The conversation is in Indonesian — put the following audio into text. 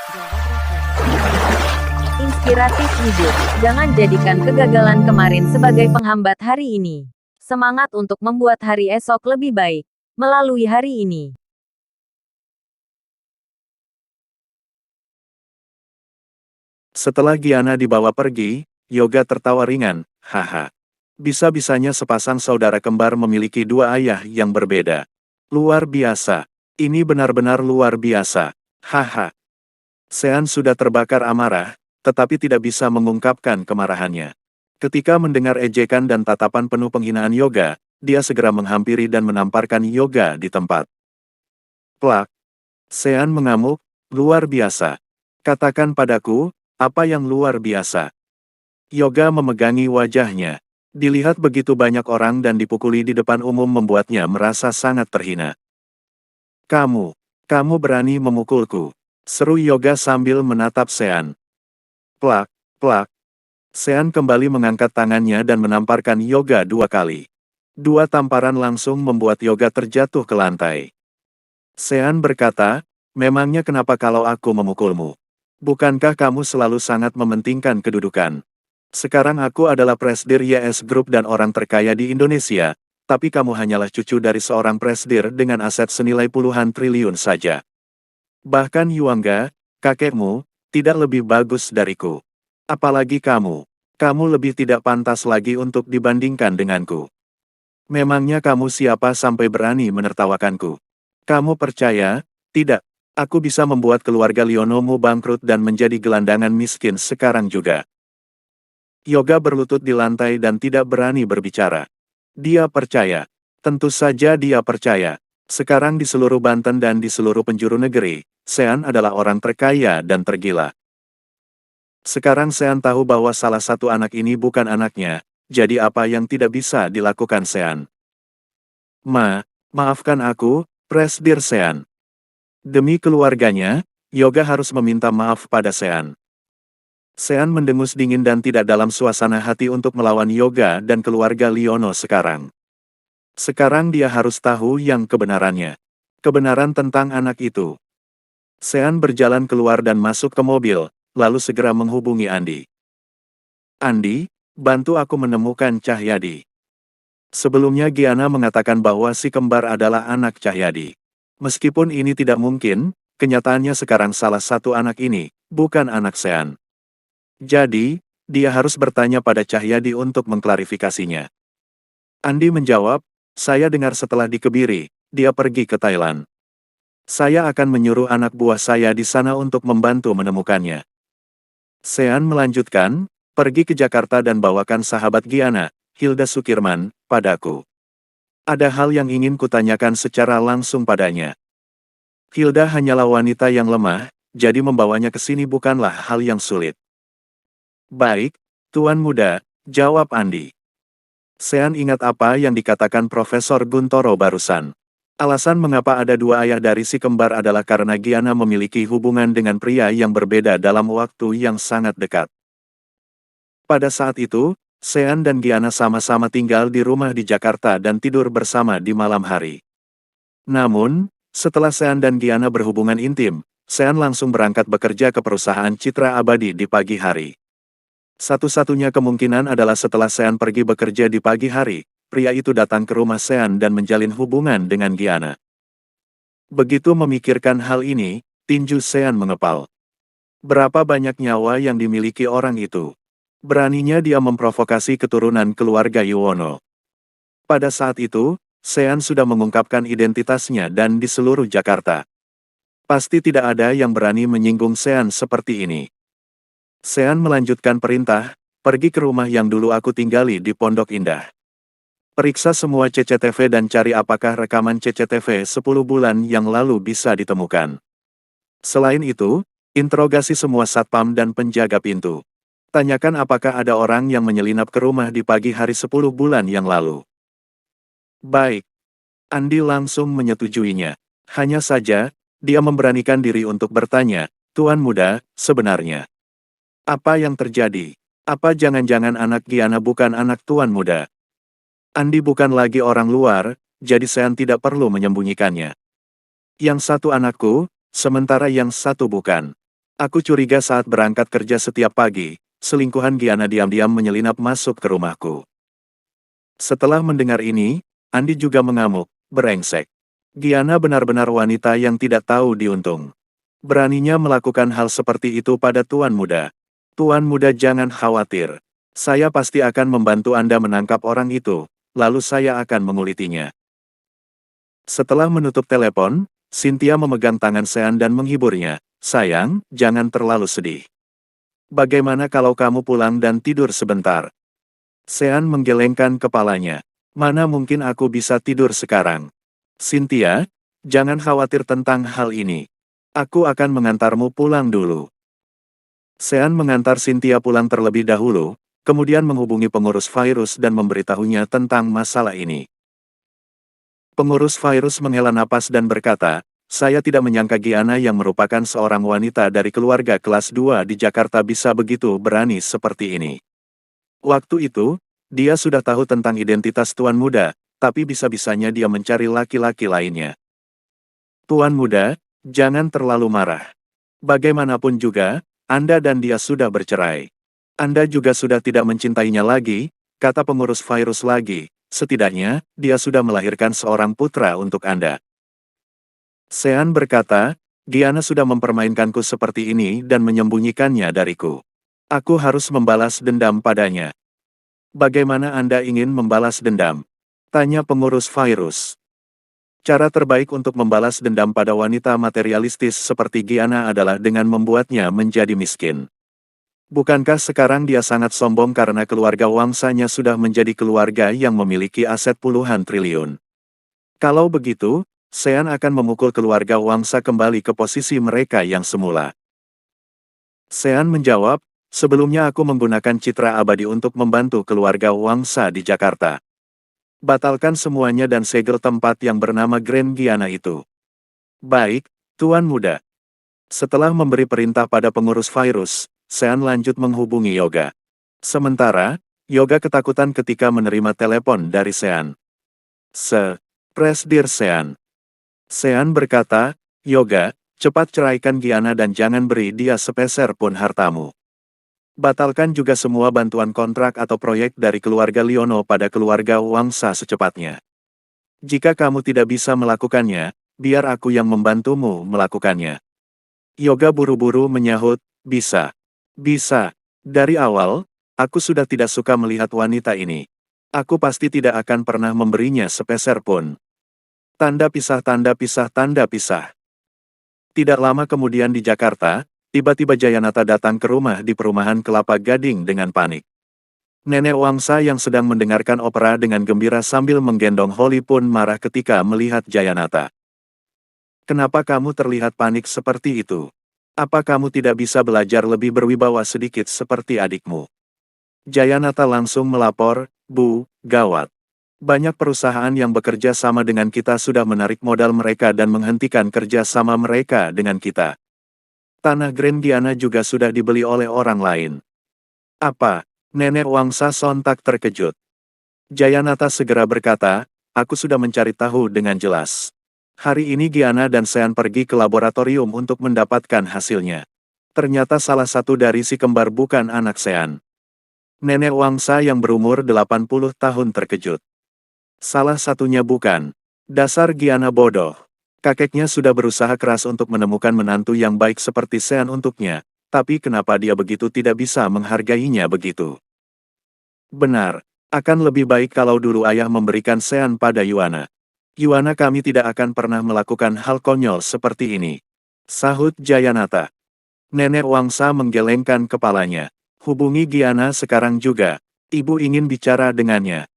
Jawab Raffi. Inspiratif hidup. Jangan jadikan kegagalan kemarin sebagai penghambat hari ini. Semangat untuk membuat hari esok lebih baik melalui hari ini. Setelah Giana dibawa pergi, Yoga tertawa ringan, haha. Bisa-bisanya sepasang saudara kembar memiliki dua ayah yang berbeda. Luar biasa. Ini benar-benar luar biasa. Haha. Sean sudah terbakar amarah, tetapi tidak bisa mengungkapkan kemarahannya. Ketika mendengar ejekan dan tatapan penuh penghinaan Yoga, dia segera menghampiri dan menamparkan Yoga di tempat. Plak. Sean mengamuk, luar biasa. Katakan padaku, apa yang luar biasa? Yoga memegangi wajahnya. Dilihat begitu banyak orang dan dipukuli di depan umum membuatnya merasa sangat terhina. Kamu berani memukulku. Seru Yoga sambil menatap Sean. Plak, plak. Sean kembali mengangkat tangannya dan menamparkan Yoga 2 kali. 2 tamparan langsung membuat Yoga terjatuh ke lantai. Sean berkata, memangnya kenapa kalau aku memukulmu? Bukankah kamu selalu sangat mementingkan kedudukan? Sekarang aku adalah presidir YS Group dan orang terkaya di Indonesia, tapi kamu hanyalah cucu dari seorang presidir dengan aset senilai puluhan triliun saja. Bahkan Yuangga, kakekmu, tidak lebih bagus dariku. Apalagi kamu lebih tidak pantas lagi untuk dibandingkan denganku. Memangnya kamu siapa sampai berani menertawakanku? Kamu percaya, tidak, aku bisa membuat keluarga Lionomu bangkrut dan menjadi gelandangan miskin sekarang juga. Yoga berlutut di lantai dan tidak berani berbicara. Dia percaya. Tentu saja dia percaya. Sekarang di seluruh Banten dan di seluruh penjuru negeri, Sean adalah orang terkaya dan tergila. Sekarang Sean tahu bahwa salah satu anak ini bukan anaknya, jadi apa yang tidak bisa dilakukan Sean? Maafkan aku, Presidir Sean. Demi keluarganya, Yoga harus meminta maaf pada Sean. Sean mendengus dingin dan tidak dalam suasana hati untuk melawan Yoga dan keluarga Liono sekarang. Sekarang dia harus tahu yang kebenarannya. Kebenaran tentang anak itu. Sean berjalan keluar dan masuk ke mobil, lalu segera menghubungi Andi. Andi, bantu aku menemukan Cahyadi. Sebelumnya Giana mengatakan bahwa si kembar adalah anak Cahyadi. Meskipun ini tidak mungkin, kenyataannya sekarang salah satu anak ini, bukan anak Sean. Jadi, dia harus bertanya pada Cahyadi untuk mengklarifikasinya. Andi menjawab, saya dengar setelah dikebiri, dia pergi ke Thailand. Saya akan menyuruh anak buah saya di sana untuk membantu menemukannya. Sean melanjutkan, pergi ke Jakarta dan bawakan sahabat Giana, Hilda Sukirman, padaku. Ada hal yang ingin kutanyakan secara langsung padanya. Hilda hanyalah wanita yang lemah, jadi membawanya ke sini bukanlah hal yang sulit. Baik, Tuan Muda, jawab Andi. Sean ingat apa yang dikatakan Profesor Guntoro barusan. Alasan mengapa ada 2 ayah dari si kembar adalah karena Giana memiliki hubungan dengan pria yang berbeda dalam waktu yang sangat dekat. Pada saat itu, Sean dan Giana sama-sama tinggal di rumah di Jakarta dan tidur bersama di malam hari. Namun, setelah Sean dan Giana berhubungan intim, Sean langsung berangkat bekerja ke perusahaan Citra Abadi di pagi hari. Satu-satunya kemungkinan adalah setelah Sean pergi bekerja di pagi hari, pria itu datang ke rumah Sean dan menjalin hubungan dengan Giana. Begitu memikirkan hal ini, tinju Sean mengepal. Berapa banyak nyawa yang dimiliki orang itu? Beraninya dia memprovokasi keturunan keluarga Yuwono. Pada saat itu, Sean sudah mengungkapkan identitasnya dan di seluruh Jakarta. Pasti tidak ada yang berani menyinggung Sean seperti ini. Sean melanjutkan perintah, pergi ke rumah yang dulu aku tinggali di Pondok Indah. Periksa semua CCTV dan cari apakah rekaman CCTV 10 bulan yang lalu bisa ditemukan. Selain itu, interogasi semua satpam dan penjaga pintu. Tanyakan apakah ada orang yang menyelinap ke rumah di pagi hari 10 bulan yang lalu. Baik. Andi langsung menyetujuinya. Hanya saja, dia memberanikan diri untuk bertanya, Tuan Muda, sebenarnya apa yang terjadi? Apa jangan-jangan anak Giana bukan anak Tuan Muda? Andi bukan lagi orang luar, jadi Sean tidak perlu menyembunyikannya. Yang satu anakku, sementara yang satu bukan. Aku curiga saat berangkat kerja setiap pagi, selingkuhan Giana diam-diam menyelinap masuk ke rumahku. Setelah mendengar ini, Andi juga mengamuk, brengsek. Giana benar-benar wanita yang tidak tahu diuntung. Beraninya melakukan hal seperti itu pada Tuan Muda. Tuan Muda jangan khawatir. Saya pasti akan membantu Anda menangkap orang itu, lalu saya akan mengulitinya. Setelah menutup telepon, Cynthia memegang tangan Sean dan menghiburnya. Sayang, jangan terlalu sedih. Bagaimana kalau kamu pulang dan tidur sebentar? Sean menggelengkan kepalanya. Mana mungkin aku bisa tidur sekarang? Cynthia, jangan khawatir tentang hal ini. Aku akan mengantarmu pulang dulu. Sean mengantar Cynthia pulang terlebih dahulu, kemudian menghubungi pengurus virus dan memberitahunya tentang masalah ini. Pengurus virus menghela napas dan berkata, saya tidak menyangka Giana yang merupakan seorang wanita dari keluarga kelas 2 di Jakarta bisa begitu berani seperti ini. Waktu itu, dia sudah tahu tentang identitas Tuan Muda, tapi bisa-bisanya dia mencari laki-laki lainnya. Tuan Muda, jangan terlalu marah. Bagaimanapun juga, Anda dan dia sudah bercerai. Anda juga sudah tidak mencintainya lagi, kata pengurus virus lagi. Setidaknya, dia sudah melahirkan seorang putra untuk Anda. Sean berkata, Giana sudah mempermainkanku seperti ini dan menyembunyikannya dariku. Aku harus membalas dendam padanya. Bagaimana Anda ingin membalas dendam? Tanya pengurus virus. Cara terbaik untuk membalas dendam pada wanita materialistis seperti Giana adalah dengan membuatnya menjadi miskin. Bukankah sekarang dia sangat sombong karena keluarga wangsanya sudah menjadi keluarga yang memiliki aset puluhan triliun? Kalau begitu, Sean akan memukul keluarga Wangsa kembali ke posisi mereka yang semula. Sean menjawab, sebelumnya aku menggunakan citra abadi untuk membantu keluarga Wangsa di Jakarta. Batalkan semuanya dan segel tempat yang bernama Grand Giana itu. Baik, Tuan Muda. Setelah memberi perintah pada pengurus virus, Sean lanjut menghubungi Yoga. Sementara, Yoga ketakutan ketika menerima telepon dari Sean. Presdir Sean. Sean berkata, Yoga, cepat ceraikan Giana dan jangan beri dia sepeser pun hartamu. Batalkan juga semua bantuan kontrak atau proyek dari keluarga Liono pada keluarga Wangsa secepatnya. Jika kamu tidak bisa melakukannya, biar aku yang membantumu melakukannya. Yoga buru-buru menyahut, bisa. Bisa. Dari awal, aku sudah tidak suka melihat wanita ini. Aku pasti tidak akan pernah memberinya sepeser pun. Tanda pisah, tanda pisah, tanda pisah. Tidak lama kemudian di Jakarta, tiba-tiba Jayanata datang ke rumah di perumahan Kelapa Gading dengan panik. Nenek Wangsa yang sedang mendengarkan opera dengan gembira sambil menggendong Holly pun marah ketika melihat Jayanata. Kenapa kamu terlihat panik seperti itu? Apa kamu tidak bisa belajar lebih berwibawa sedikit seperti adikmu? Jayanata langsung melapor, Bu, gawat. Banyak perusahaan yang bekerja sama dengan kita sudah menarik modal mereka dan menghentikan kerja sama mereka dengan kita. Tanah Grand Giana juga sudah dibeli oleh orang lain. Apa? Nenek Wangsa sontak terkejut. Jayanata segera berkata, aku sudah mencari tahu dengan jelas. Hari ini Giana dan Sean pergi ke laboratorium untuk mendapatkan hasilnya. Ternyata salah satu dari si kembar bukan anak Sean. Nenek Wangsa yang berumur 80 tahun terkejut. Salah satunya bukan. Dasar Giana bodoh. Kakeknya sudah berusaha keras untuk menemukan menantu yang baik seperti Sean untuknya, tapi kenapa dia begitu tidak bisa menghargainya begitu? Benar, akan lebih baik kalau dulu ayah memberikan Sean pada Yuana. Yuana kami tidak akan pernah melakukan hal konyol seperti ini. Sahut Jayanata. Nenek Wangsa menggelengkan kepalanya. Hubungi Giana sekarang juga. Ibu ingin bicara dengannya.